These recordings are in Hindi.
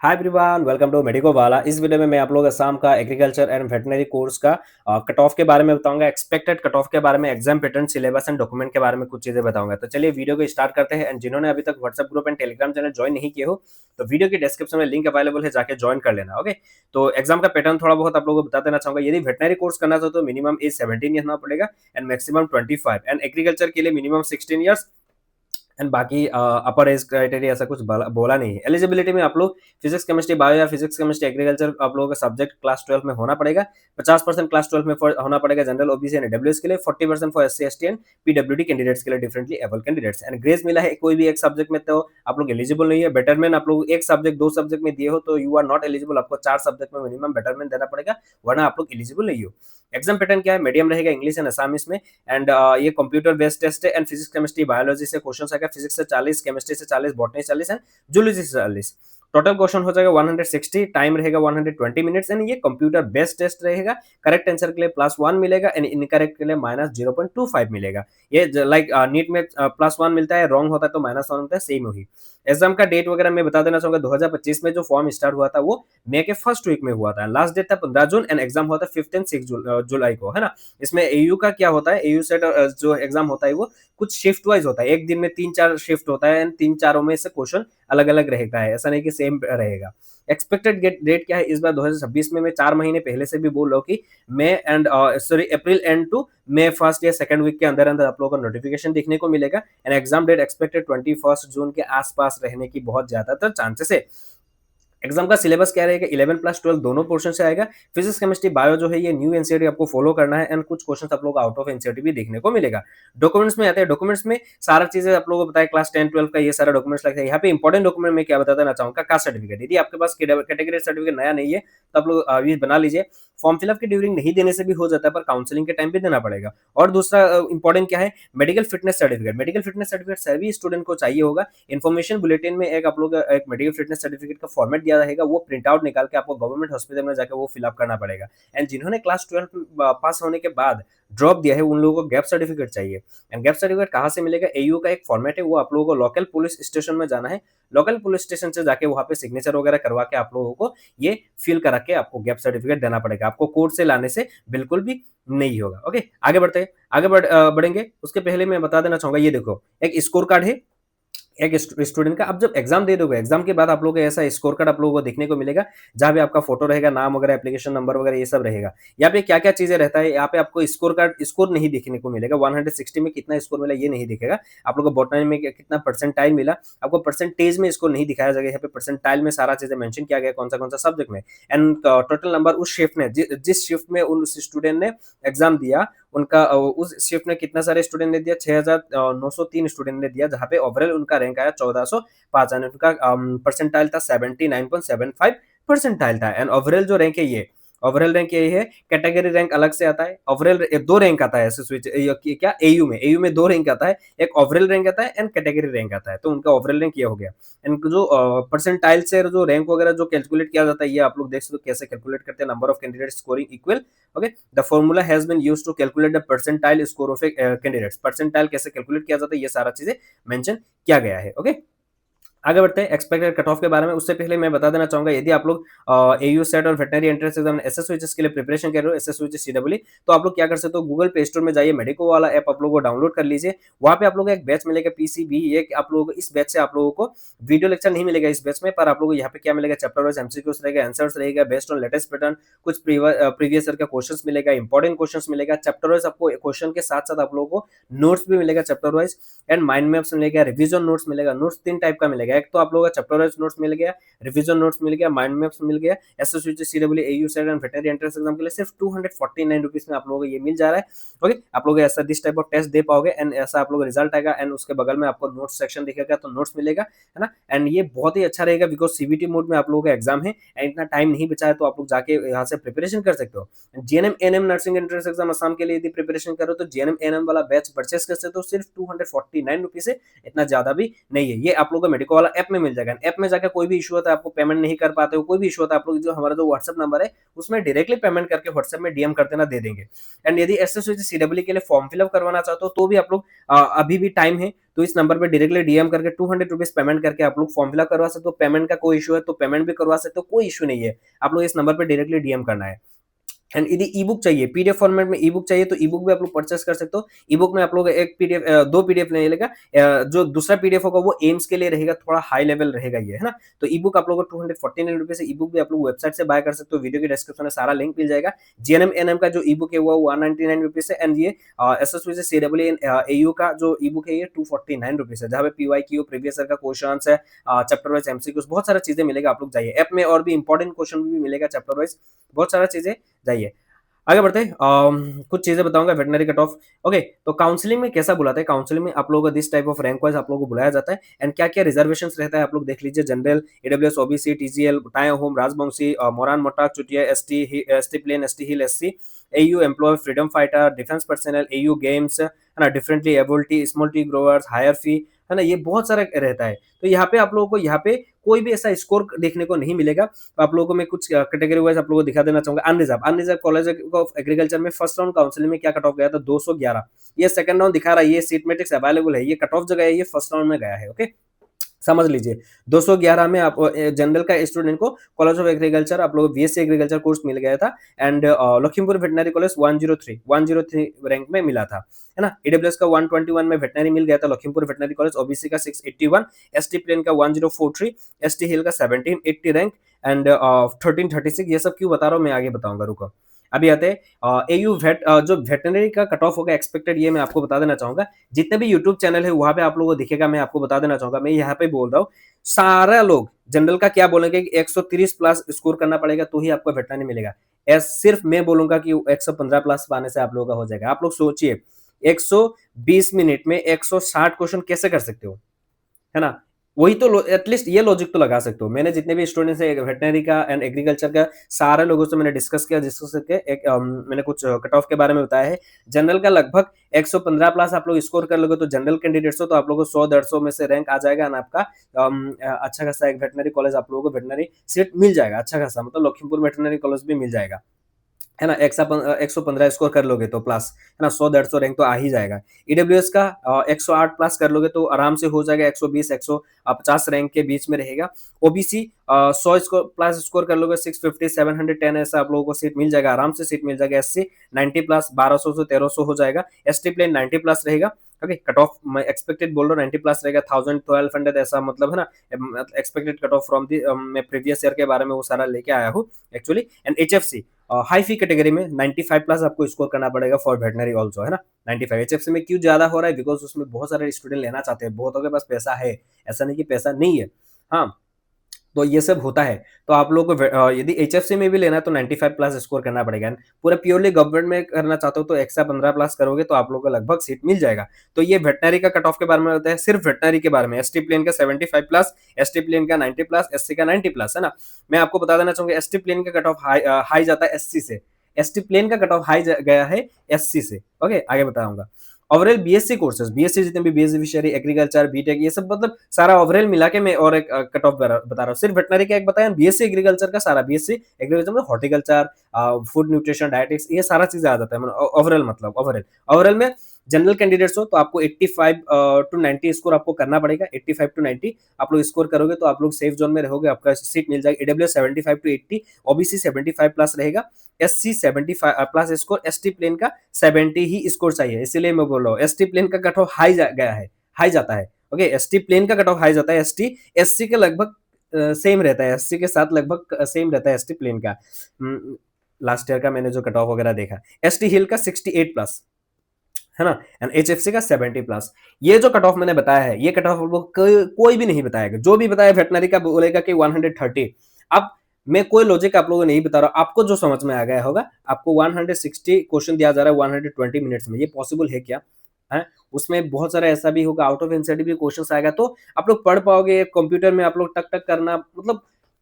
Hi everyone, welcome to Medico Wala. इस वीडियो में मैं आप लोगों को असम का एग्रीकल्चर एंड वेटनरी कोर्स का कट ऑफ के बारे में बताऊंगा, एक्सपेक्टेड कट ऑफ के बारे में, exam pattern, syllabus and document के बारे में कुछ चीजें बताऊंगा। तो चलिए वीडियो को स्टार्ट करते हैं। एंड जिन्होंने अभी तक WhatsApp group and Telegram channel join नहीं किए हो तो वीडियो की डिस्क्रिप्शन में लिंक अवेलेबल है, जाके ज्वाइन कर लेना। ओके, तो एग्जाम का पैटर्न थोड़ा बहुत आप लोगों को बता देना चाहूंगा। यदि वेटनरी कोर्स करना चाहो तो मिनिमम एज 17 ईयर होना पड़ेगा एंड मैक्सिमम 25, एंड एग्रीकल्चर के लिए मिनिमम 16 ईयर्स एंड बाकी अपर एज क्राइटेरिया ऐसा कुछ बोला नहीं है। एलिजिबिलिटी में आप लोग फिजिक्स केमिस्ट्री बायो या फिजिक्स केमिस्ट्री एग्रीकल्चर आप लोगों का सब्जेक्ट क्लास 12 में होना पड़ेगा। 50% क्लास 12 में होना पड़ेगा जनरल ओबीसी एंड डब्ल्यूएस के लिए, 40% for SC ST and PWD candidates के लिए, differently able candidates. And grace मिला है कोई भी एक सब्जेक्ट में तो आप लोग एलिजिबल नहीं है। बेटरमेंट आप लोग एक सब्जेक्ट दो सब्जेक्ट में दिए हो तो यू आर नॉट एलिजिबल, आपको 4 सब्जेक्ट में मिनिमम बेटरमेंट देना पड़ेगा, वरना आप लोग एलिजिबल नहीं हो। एग्जाम पैटर्न क्या है, मीडियम रहेगा, इंग्लिश एंड असामिस में। एंड ये कंप्यूटर बेस्ड टेस्ट है एंड फिजिक्स केमिस्ट्री बायोलॉजी से क्वेश्चन आएगा। फिजिक्स से 40, केमिस्ट्री से 40, बॉटनी 40 एंड जूलॉजी से 40। टोटल क्वेश्चन हो जाएगा 160, टाइम रहेगा 120 मिनट्स एंड ये कंप्यूटर बेस्ड टेस्ट रहेगा। करेक्ट आंसर के लिए +1 मिलेगा एंड इनकरेक्ट के लिए -0.25 मिलेगा। ये लाइक नीट में +1 मिलता है, रॉन्ग होता है तो -1 मिलता है, सेम वही। एग्जाम का डेट वगैरह मैं बता देना चाहूंगा। 2025 में जो फॉर्म स्टार्ट हुआ था वो मई के फर्स्ट वीक में हुआ था। लास्ट डेट था 15 जून एंड एग्जाम हुआ था 5 एंड 6 जुलाई को, है ना। इसमें एयू का क्या होता है, एयू सेट जो एग्जाम होता है वो कुछ शिफ्ट वाइज होता है। एक दिन में 3-4 शिफ्ट होता है एंड 3-4 में से क्वेश्चन अलग अलग रहता है, ऐसा नहीं कि सेम रहेगा। एक्सपेक्टेड डेट क्या है इस बार 2026 में, मैं 4 महीने पहले से भी बोल रहा हूँ कि May end sorry April end to May first या सेकंड वीक के अंदर अंदर आप लोगों को नोटिफिकेशन देखने को मिलेगा। एंड एग्जाम डेट एक्सपेक्टेड 21 जून के आसपास रहने की बहुत ज्यादातर चांसेस है। एग्जाम का सिलेबस क्या रहेगा, 11+12 दोनों पोर्शन से आएगा। फिजिक्स केमिस्ट्री बायो जो है ये न्यू एनसीईआरटी आपको फॉलो करना है एंड कुछ क्वेश्चन आप लोग आउट ऑफ एनसीईआरटी भी देखने को मिलेगा। डॉक्यूमेंट्स में आते हैं, डॉक्यूमेंट्स में सारा चीजें आप लोगों को बताया, क्लास 10-12 का ये सारा डॉक्यूमेंट्स लगता है। यहाँ पे इंपॉर्टेंट डॉक्यूमेंट में क्या बता देना चाहूंगा, कास्ट सर्टिफिकेट। यदि आपके पास कैटेगरी सर्टिफिकेट नया नहीं है तो आप लोग ये बना लीजिए। फॉर्म फिलअप की ड्यूरिंग नहीं देने से भी हो जाता है, पर काउंसलिंग के टाइम पे देना पड़ेगा। और दूसरा इंपॉर्टेंट क्या है, medical fitness certificate. Medical fitness certificate सभी स्टूडेंट को चाहिए होगा। इन्फॉर्मेशन बुलेटिन में एक आप लोग एक मेडिकल फिटनेस सर्टिफिकेट का फॉर्मेट दिया रहेगा, वो प्रिंट आउट निकाल के आपको गवर्नमेंट हॉस्पिटल में जाकर वो फिलअप करना पड़ेगा। एंड जिन्होंने क्लास 12 पास होने के बाद ड्रॉप दिया है उन लोगों को गैप सर्टिफिकेट चाहिए। एंड गैप सर्टिफिकेट कहाँ से मिलेगा, एयू का एक फॉर्मेट है, वो आप लोगों को लोकल पुलिस स्टेशन में जाना है। लोकल पुलिस स्टेशन से जाके वहां पे सिग्नेचर वगैरह करवा के आप लोगों को ये फिल करा के आपको गैप सर्टिफिकेट देना पड़ेगा। आपको कोर्ट से लाने से बिल्कुल भी नहीं होगा। ओके, आगे बढ़ते हैं, आगे बढ़ेंगे। उसके पहले मैं बता देना चाहूंगा, ये देखो एक स्कोर कार्ड है एक स्टूडेंट का। अब जब एग्जाम दे दोगे, एग्जाम के बाद आप लोगों को ऐसा स्कोर कार्ड आप लोगों को देखने को मिलेगा, जहां पे आपका फोटो रहेगा, नाम वगैरह, एप्लीकेशन नंबर वगैरह ये सब रहेगा। यहाँ पे क्या क्या चीजें रहता है, यहाँ पे आपको स्कोर कार्ड स्कोर नहीं देखने को मिलेगा। 160 में कितना स्कोर मिला ये नहीं दिखेगा। आप लोग को बॉटनी में कितना परसेंटाइल मिला, आपको परसेंटेज में स्कोर नहीं दिखाया जाएगा। यहाँ पे परसेंटाइल में सारा चीजें मेंशन किया गया, कौन सा सब्जेक्ट में। एंड टोटल नंबर उस शिफ्ट में जिस शिफ्ट में उस स्टूडेंट ने एग्जाम दिया, उनका उस शिफ्ट में कितना सारे स्टूडेंट ने दिया, 6903 स्टूडेंट ने दिया, जहां पे ओवरऑल उनका रैंक आया 1405 एंड उनका परसेंटाइल था 79.75 परसेंटाइल था। एंड ओवरऑल जो रैंक है ये ओवरऑल रैंक यही है। कैटेगरी रैंक अलग से आता है, ओवरऑल दो रैंक आता है क्या एयू में दो रैंक आता है, एक ओवरऑल रैंक आता है एंड कैटेगरी रैंक आता है। तो उनका ओवरऑल रैंक ये हो गया। एंड जो परसेंटाइल से जो रैंक वगैरह जो कैलकुलेट किया जाता है, ये आप लोग देख सकते हो कैसे कैलकुलेट करते हैं। Number of candidate scoring equal, okay, the formula has been used to calculate the percentile score of candidates. Percentile कैसे कैलकुलेट किया जाता है, ये सारा चीजें मेंशन किया गया है। ओके, आगे बढ़ते हैं एक्सपेक्टेड कट ऑफ के बारे में। उससे पहले मैं बता देना चाहूंगा, यदि आप लोग एयू सेट और वेटनरी एंट्रेंस एग्जाम एसएसओएचएस के लिए प्रिपरेशन कर रहे हो, एसएसओएचएस सीडब्ल्यू, तो आप लोग क्या कर सकते हो, गूगल प्ले स्टोर में जाइए, मेडिको वाला ऐप आप लोगों को डाउनलोड कर लीजिए। वहां पे आप लोगों को एक बैच मिलेगा पीसीबी। ये आप लोगों को इस बैच से आप लोगों को वीडियो लेक्चर नहीं मिलेगा इस बैच में, पर आप लोगों को यहाँ पे क्या मिलेगा, चैप्टर वाइज एमसीक्यूज रहेगा, आंसर्स रहेगा बेस्ड ऑन लेटेस्ट पैटर्न, कुछ प्रीवियस ईयर का क्वेश्चंस मिलेगा, इंपॉर्टेंट क्वेश्चंस मिलेगा। चैप्टर वाइज आपको क्वेश्चन के साथ साथ आप लोगों को नोट्स भी मिलेगा chapter wise, and mind maps मिलेगा, रिवीजन नोट्स मिलेगा। नोट्स 3 टाइप का मिलेगा, एक तो आप लोगों का चैप्टर वाइज नोट्स मिल गया, रिवीजन नोट्स मिल गया, माइंड मैप्स मिल गया। SSC CW AU set and veterinary entrance exam के लिए सिर्फ 249 रुपीस में आप लोगों को ये मिल जा रहा है। ओके, आप लोग ऐसा दिस टाइप ऑफ टेस्ट दे पाओगे एंड ऐसा आप लोग रिजल्ट आएगा एंड उसके बगल में आपको नोट्स सेक्शन दिखेगा तो नोट्स मिलेगा, है ना। एंड ये बहुत ही अच्छा रहेगा बिकॉज सीबीटी मोड में आप लोगों का एग्जाम है एंड इतना टाइम नहीं बचा है, तो आप लोग जाके यहाँ से प्रिपरेशन कर सकते हो। GNM ANM nursing entrance exam Assam के लिए यदि प्रिपरेशन करो तो जीएनएम एनएम वाला बैच परचेस कर सकते हो, सिर्फ 249 रुपीस है, इतना ज्यादा भी नहीं है। ये आप लोगों का मेडिको वाला ऐप में मिल जाएगा। ऐप में जाकर कोई भी इशू होता है, आपको पेमेंट नहीं कर पाते हो, कोई भी इशू होता है, आप लोग जो हमारा जो व्हाट्सएप नंबर है उसमें डायरेक्टली पेमेंट करके व्हाट्सएप में डीएम कर देना, दे देंगे। एंड यदि एसएससी सीडब्ल्यू के लिए फॉर्म फिलअप करवाना चाहते हो तो भी आप लोग अभी भी टाइम है, तो इस नंबर पे डायरेक्टली डीएम करके 200 रुपीज पेमेंट करके आप लोग फॉर्म फिलअप करवा सकते हो। पेमेंट का कोई इशू है तो पेमेंट भी करवा सकते हो, कोई इशू नहीं है। आप लोग इस नंबर पे डायरेक्टली डीएम करना है। एंड यदि ई बुक चाहिए, पीडीएफ फॉर्मेट में ई बुक चाहिए तो ई बुक भी आप लोग परचेस कर सकते हो। ई बुक में आप लोग एक पीडीएफ, दो पीडीएफ नहीं लेगा, जो दूसरा पीडीएफ होगा वो एम्स के लिए रहेगा, थोड़ा हाई लेवल रहेगा ये, है ना। तो ई बुक आप लोग को 249 रुपीज से ई बुक भी आप लोग वेबसाइट से बाय कर सकते हो। वीडियो के डिस्क्रिप्शन में सारा लिंक मिल जाएगा। जीएनएम एनएम का जो ई बुक है वो 199 रुपीज है। एंड ये एसएससी से सीडब्ल्यू एयू का जो ई बुक है ये 249 रुपीज है, जहाँ पे पीवाईक्यू, प्रीवियस ईयर का क्वेश्चन है, चैप्टर वाइज एमसीक्यूज, बहुत सारा चीजें मिलेगा। आप लोग जाइए ऐप में, और भी इंपॉर्टेंट क्वेश्चन भी मिलेगा चैप्टर वाइज, बहुत सारा चीजें। जाइए आगे बढ़ते हैं। कुछ चीजें बताऊंगा वेटनरी कट ऑफ। ओके, तो काउंसलिंग में कैसा बुलाते हैं? काउंसलिंग में आप लोगों को this type of rank wise आप लोगों को बुलाया जाता है। एंड क्या क्या रिजर्वेशन रहता है आप लोग देख लीजिए। General, EWS, OBC, TGL, Tai Ahom, Rajbongshi, Moran मोटा, Chutia, ST plain, ST hill, SC, AU employ, freedom fighter, defence personnel, AU games, है ना, डिफरेंटली एबल टी, small tea growers, higher fee, है ना, ये बहुत सारा रहता है। तो यहाँ पे आप लोगों को यहाँ पे कोई भी ऐसा स्कोर देखने को नहीं मिलेगा। तो आप लोगों को मैं कुछ कैटेगरी वाइज आप लोगों को दिखा देना चाहूंगा। अनरिजर्व कॉलेज ऑफ एग्रीकल्चर में फर्स्ट राउंड काउंसिलिंग में क्या कट ऑफ गया था? 211। ये सेकंड राउंड दिखा रहा है, ये सीट मैट्रिक्स अवेलेबल है, ये कट ऑफ जगह है, ये फर्स्ट राउंड में गया है। ओके, समझ लीजिए। 211 में आप जनरल का स्टूडेंट को कॉलेज ऑफ एग्रीकल्चर आप लोग बीएससी एग्रीकल्चर कोर्स मिल गया था। And Lakhimpur veterinary college 103 rank में मिला था, है ना। ईडब्ल्यूएस का 121 में वेटनरी मिल गया था लखीमपुर वेटनरी कॉलेज। ओबीसी का 681, एसटी प्लेन का 1043, एसटी हिल का 1780 रैंक, एंड 1336। ये सब क्यों बता रहा हूँ मैं आगे बताऊंगा, रुको। अभी आते हैं एयू वेट, जो वेटनरी का कट ऑफ होगा एक्सपेक्टेड, ये मैं आपको बता देना चाहूंगा। जितने भी यूट्यूब चैनल है वहां पे आप लोगों को दिखेगा, मैं आपको बता देना चाहूंगा। मैं यहाँ पे बोल रहा हूँ, सारा लोग जनरल का क्या बोलेंगे कि 130 प्लस स्कोर करना पड़ेगा तो ही आपको वेटनरी मिलेगा। सिर्फ मैं बोलूंगा कि 115 प्लस पाने से आप लोगों का हो जाएगा। आप लोग सोचिए 120 मिनट में 160 क्वेश्चन कैसे कर सकते हो, है ना। वही तो एटलीस्ट ये लॉजिक तो लगा सकते हो। मैंने जितने भी स्टूडेंट्स है वेटनरी का एंड एग्रीकल्चर का, सारे लोगों से मैंने डिस्कस करके एक मैंने कुछ कट ऑफ के बारे में बताया है। जनरल का लगभग 115 प्लस आप लोग स्कोर कर लोगे तो जनरल कैंडिडेट्स हो तो आप लोगों को 100-150 में से रैंक आ जाएगा ना, आपका अच्छा खासा एक वेटनरी कॉलेज आप लोगों को वेटनरी सीट मिल जाएगा, अच्छा खासा, मतलब लखीमपुर वेटनरी कॉलेज भी मिल जाएगा, है ना। 115 स्कोर कर लोगे तो प्लस, है ना, 100-150 रैंक तो आ ही जाएगा। ईडब्ल्यूएस का 108 प्लस कर लोगे तो आराम से हो जाएगा, 120-150 रैंक के बीच में रहेगा। ओबीसी 100 स्कोर प्लस स्कोर कर लोगे 650-710 ऐसा आप लोगों को सीट मिल जाएगा, आराम से सीट मिल जाएगा। एससी 90 प्लस 1200 से 1300 हो जाएगा। एसटी प्लेन 90 प्लस रहेगा। ओके, कट ऑफ मैं एक्सपेक्टेड बोल रहा हूँ 90 प्लस रहेगा, 1000-1200 ऐसा, मतलब है ना, expected cut off from the, मैं प्रीवियस ईयर के बारे में वो सारा लेके आया हूँ actually. And HFC high fee category में 95 प्लस आपको स्कोर करना पड़ेगा फॉर वेटनरी ऑल्सो, है ना। 95 एचएफसी में क्यों ज्यादा हो रहा है? बिकॉज उसमें बहुत सारे स्टूडेंट लेना चाहते हैं, बहुतों के पास पैसा है, ऐसा नहीं कि पैसा नहीं है, हाँ। तो ये सब होता है। तो आप लोग को यदि एचएफसी में भी लेना है तो 95 प्लस स्कोर करना पड़ेगा। पूरा प्योरली गवर्नमेंट में करना चाहते हो तो 115 प्लस करोगे तो आप लोगों को लगभग सीट मिल जाएगा। तो ये वेटनरी का कट ऑफ के बारे में होता है, सिर्फ वेटनरी के बारे में। एसटी प्लेन का 75 प्लस, एसटी प्लेन का 90 प्लस, एससी का 90 प्लस, है ना। मैं आपको बता देना चाहूंगा एसटी प्लेन का कट ऑफ हाई जाता है एससी से, एसटी प्लेन का कट ऑफ हाई गया है एससी से। ओके, आगे बताऊंगा। ओवरऑल बीएससी कोर्सेज, बीएससी जितने भी बीएससी फिशरी, एग्रीकल्चर, बीटेक, ये सब मतलब सारा ओवरऑल मिला के मैं और एक कट ऑफ बता रहा हूँ। सिर्फ वेटनरी का एक बताया, बीएससी एग्रीकल्चर का सारा, बीएससी एग्रीकल्चर में हॉर्टिकल्चर, फूड न्यूट्रिशन, डायटिक्स, ये सारा चीजें आ जाता है ओवरऑल, मतलब ओवरऑल में जनरल कैंडिडेट्स हो तो आपको 85 टू 90 स्कोर आपको करना पड़ेगा। 85 टू 90 आप लोग स्कोर करोगे तो आप लोग सेफ जोन में रहोगे, आपका सीट मिल जाएगी। ईडब्ल्यूएस 75 टू 80, ओबीसी 75 प्लस रहेगा, SC 75 plus score, ST plain का 70 ही स्कोर चाहिए। इसीलिए मैं बोल रहा हूँ एसटी प्लेन का कट ऑफ हाई गया है, हाई जाता है। ओके, एसटी प्लेन का कट ऑफ हाई जाता है, एसटी एससी के लगभग सेम रहता है, एससी के साथ लगभग सेम रहता है एसटी प्लेन का। लास्ट ईयर का मैंने जो कट ऑफ वगैरह देखा, एसटी हिल का 68 प्लस, है ना, एंड एचएफसी का 70 प्लस। ये जो कट ऑफ मैंने बताया है, ये कट ऑफ कोई भी नहीं बताएगा। जो भी बताया वेटनरी का बोलेगा कि 130। अब मैं कोई लॉजिक आप लोगों को नहीं बता रहा, आपको जो समझ में आ गया होगा। आपको 160 क्वेश्चन दिया जा रहा है 120 मिनट्स में, ये पॉसिबल है क्या? है, उसमें बहुत सारा ऐसा भी होगा, आउट ऑफ एनसीईआरटी भी क्वेश्चन आएगा, तो आप लोग पढ़ पाओगे। कंप्यूटर में आप लोग टक टक करना, मतलब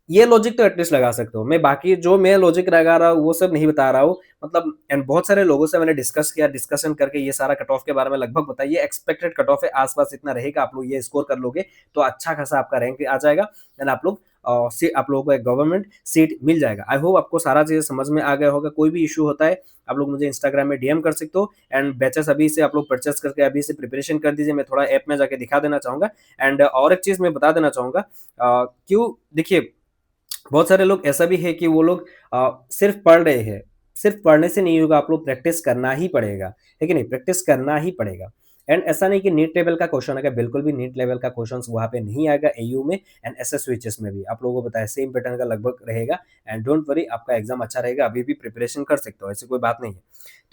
ये लॉजिक तो एटलीस्ट लगा सकते हो। मैं बाकी जो मैं लॉजिक लगा रहा हूँ, वो सब नहीं बता रहा हूँ। मतलब एंड बहुत सारे लोगों से मैंने डिस्कस किया, डिस्कशन करके ये सारा कट ऑफ के बारे में लगभग बताया। ये एक्सपेक्टेड कट ऑफ है, आस-पास इतना रहेगा, आप लोग ये स्कोर कर लोगे, तो अच्छा खासा आपका रैंक आ जाएगा एंड आप लोग आप लोगों को एक गवर्नमेंट सीट मिल जाएगा। आई होप आपको सारा चीज़ें समझ में आ गया होगा। कोई भी इश्यू होता है, आप लोग मुझे इंस्टाग्राम में डीएम कर सकते हो एंड बैचेस अभी से आप लोग परचेज़ करके अभी से प्रिपरेशन कर दीजिए। मैं थोड़ा ऐप में जाके दिखा देना चाहूँगा एंड और एक चीज़ मैं बता देना चाहूँगा क्यों देखिए बहुत सारे लोग ऐसा भी है कि वो लोग सिर्फ पढ़ रहे हैं। सिर्फ पढ़ने से नहीं होगा, आप लोग प्रैक्टिस करना ही पड़ेगा, है कि नहीं? प्रैक्टिस करना ही पड़ेगा एंड ऐसा नहीं कि नीट लेवल का क्वेश्चन आएगा, बिल्कुल भी नीट लेवल का क्वेश्चंस वहाँ पे नहीं आएगा एयू में एंड एसएस स्विचेस में भी। आप लोगों को पता है सेम पैटर्न का लगभग रहेगा एंड डोंट वरी आपका एग्ज़ाम अच्छा रहेगा, अभी भी प्रिपरेशन कर सकते हो, ऐसी कोई बात नहीं है।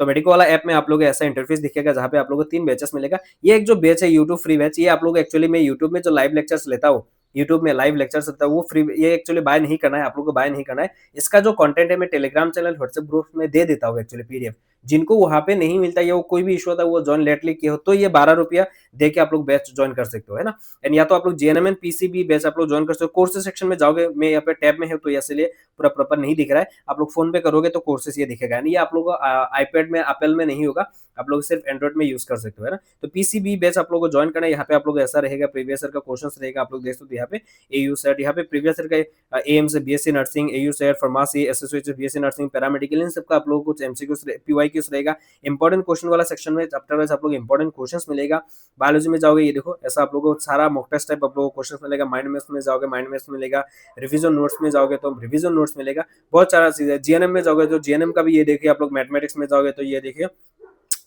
तो मेडिको वाला ऐप में आप लोगों को ऐसा इंटरफेस दिखेगा जहाँ पे आप लोगों को 3 बैचेस मिलेगा। ये एक जो बैच है यूट्यूब फ्री बैच, ये आप लोग एक्चुअली मैं यूट्यूब में जो लाइव लेक्चर्स लेता हूँ, यूट्यूब में लाइव लेक्चर्स होता है वो फ्री ये एक्चुअली बाय नहीं करना है, आप लोगों को बाय नहीं करना है। इसका जो कंटेंट है मैं टेलीग्राम चैनल, व्हाट्सएप ग्रुप में दे देता हूँ एक्चुअली पीडीएफ। जिनको वहाँ पे नहीं मिलता या वो कोई भी इश्यू होता है वो जॉइन लेटली किए हो तो ये ₹12 दे के आप लोग बैच जॉइन कर सकते हो, है ना? एंड या तो आप लोग जीएनएमएन पीसीबी बैच आप लोग जॉइन कर सकते हो। कोर्सेज सेक्शन में जाओगे, मैं यहाँ पे टैब में हूँ तो इसलिए पूरा प्रॉपर नहीं दिख रहा है। आप लोग फ़ोन पे करोगे तो कोर्सेज ये दिखेगा, यानी ये आप लोगों को आईपैड में, एप्पल में नहीं होगा। आप लोग सिर्फ एंड्रॉइड में यूज़ कर सकते हो, है ना? तो पीसीबी बैच आप लोगों को जॉइन करना है, यहाँ पे आप लोग ऐसा रहेगा प्रीवियस ईयर का क्वेश्चंस रहेगा, आप लोग देख सकते हो यहाँ पे एयू सेट यहाँ पे प्रीवियस ईयर का एएम से BSc nursing, AU set, pharmacy, SSC से बीएससी नर्सिंग, पैरामेडिकल इन सबका आप लोगों को कुछ एमसीक्यूज पीवाईक्यूज रहेगा। इंपॉर्टेंट क्वेश्चन वाला सेक्शन में चैप्टर वाइज आप लोग इंपॉर्टेंट क्वेश्चंस मिलेगा। बायोलॉजी में जाओगे ये देखो ऐसा आप लोगों को सारा मॉक टेस्ट टाइप आप लोगों को क्वेश्चंस मिलेगा। माइंड मैथ्स में जाओगे माइंड मैथ्स मिलेगा। रिवीजन नोट्स में जाओगे तो रिवीजन नोट्स मिलेगा। बहुत सारा चीज़ है। जीएनएम में जाओगे तो जीएनएम का भी ये देखिए, आप लोग मैथमेटिक्स में जाओगे तो ये देखिए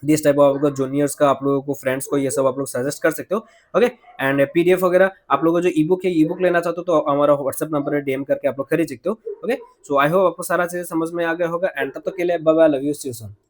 दिस टाइप ऑफ जूनियर्स का आप लोगों को फ्रेंड्स को ये सब आप लोग सजेस्ट कर सकते हो। ओके एंड पीडीएफ वगैरह आप लोगों को जो ई बुक है, ई बुक लेना चाहते हो तो हमारा व्हाट्सएप नंबर है, डीएम करके आप लोग खरीद सकते हो। ओके सो आई होप आपको सारा चीज़ समझ में आ गया होगा एंड तब तक के लिए bye bye, love you, see you soon.